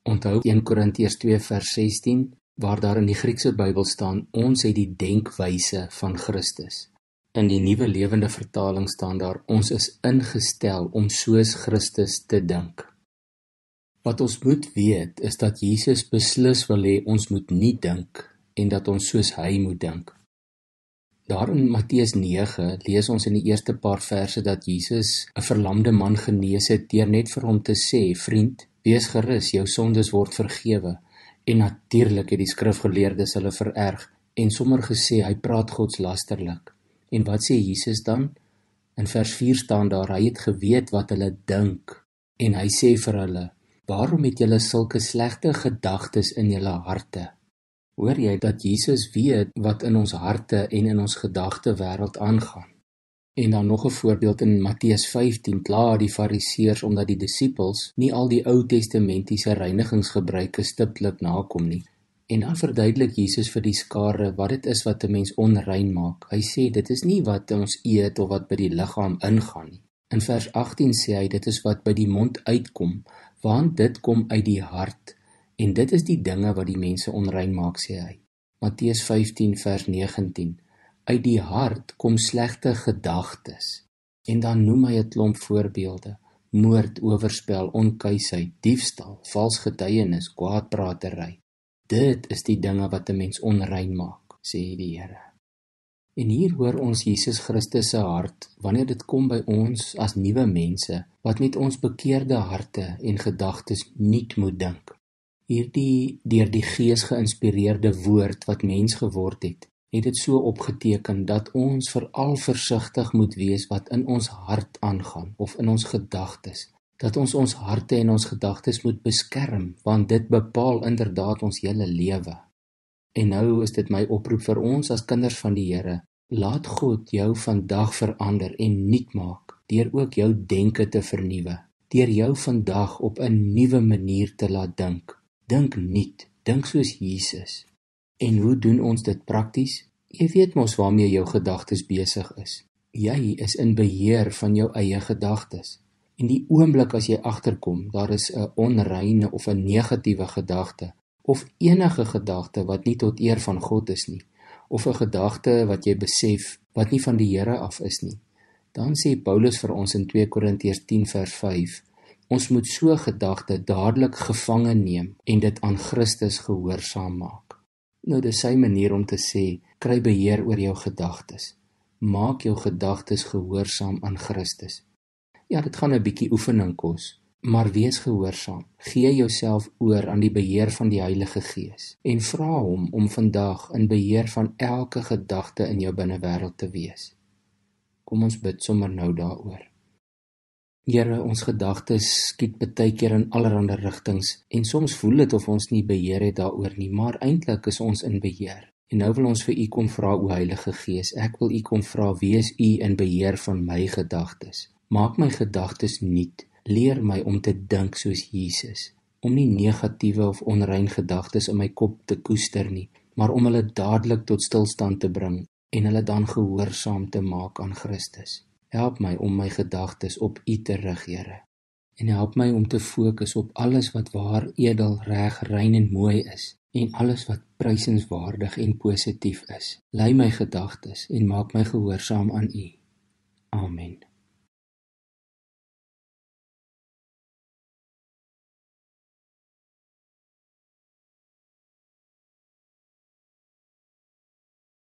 Onthou 1 Korintiërs 2 vers 16, waar daar in die Griekse Bybel staan, ons het die denkwyse van Christus. In die Nuwe Lewende Vertaling staan daar, ons is ingestel om soos Christus te dink. Wat ons moet weet, is dat Jesus beslis wil hê ons moet nie dink, en dat ons soos hy moet dink. Daar in Matteus 9 lees ons in die eerste paar verse dat Jesus 'n verlamde man genees het deur net vir hom te sê, vriend, wees gerus, jou sondes word vergewe. En natuurlik het die skrifgeleerdes hulle vererg en sommer gesê, hy praat godslasterlik. En wat sê Jesus dan? In vers 4 staan daar, hy het geweet wat hulle dink. En hy sê vir hulle, waarom het julle sulke slegte gedagtes in julle harte? Hoor jy dat Jesus weet wat in ons harte en in ons gedagte wêreld aangaan? En dan nog 'n voorbeeld in Matteus 15, kla die fariseërs omdat die disippels nie al die Ou Testamentiese reinigingsgebruike stiptelik nakom nie. En dan verduidelik Jesus vir die skare wat dit is wat 'n mens onrein maak. Hy sê dit is nie wat ons eet of wat by die liggaam ingaan nie. In vers 18 sê hy dit is wat by die mond uitkom, want dit kom uit die hart. En dit is die dinge wat die mense onrein maak, sê hy. Matteus 15 vers 19. Uit die hart kom slegte gedagtes. En dan noem hy 'n klomp voorbeelde. Moord, oorspel, onkuisheid, diefstal, vals getuienis, kwaadpratery. Dit is die dinge wat 'n mens onrein maak, sê die Here. En hier hoor ons Jesus Christus se hart, wanneer dit kom by ons as nuwe mense, wat met ons bekeerde harte en gedagtes nuut moet dink. Hierdie deur die Gees geïnspireerde woord wat mens geword het dit so opgeteken dat ons veral versigtig moet wees wat in ons hart aangaan of in ons gedagtes. Dat ons ons harte en ons gedagtes moet beskerm, want dit bepaal inderdaad ons hele lewe. En nou is dit my oproep vir ons as kinders van die Here. Laat God jou vandag verander en nuut maak, deur ook jou denke te vernuwe, deur jou vandag op 'n nuwe manier te laat dink. Dink nuut, dink soos Jesus. En hoe doen ons dit prakties? Jy weet mos waarmee jou gedagtes besig is. Jy is in beheer van jou eie gedagtes. En die oomblik as jy agterkom, daar is 'n onreine of 'n negatiewe gedagte, of enige gedagte wat nie tot eer van God is nie, of 'n gedagte wat jy besef wat nie van die Here af is nie, dan sê Paulus vir ons in 2 Korintiërs 10 vers 5, ons moet so gedagte dadelik gevange neem en dit aan Christus gehoorsaam maak. Nou, dis sy manier om te sê, kry beheer oor jou gedagtes. Maak jou gedagtes gehoorsaam aan Christus. Ja, dit gaan 'n bietjie oefening kos, maar wees gehoorsaam. Gee jouself oor aan die beheer van die Heilige Gees en vra hom om vandag in beheer van elke gedagte in jou binnewêreld te wees. Kom ons bid sommer nou daaroor. Here, ons gedagtes skiet baie keer in allerlei rigtings en soms voel dit of ons nie beheer het daaroor nie, maar eintlik is ons in beheer. En nou wil ons vir U kom vra, o Heilige Gees, ek wil U kom vra, wees U in beheer van my gedagtes. Maak my gedagtes nuut, leer my om te dink soos Jesus, om nie negatiewe of onrein gedagtes in my kop te koester nie, maar om hulle dadelik tot stilstand te bring en hulle dan gehoorsaam te maak aan Christus. Help my om my gedagtes op U te rig, Here. En help my om te fokus op alles wat waar, edel, reg, rein en mooi is. En alles wat prysenswaardig en positief is. Lei my gedagtes en maak my gehoorsaam aan U. Amen.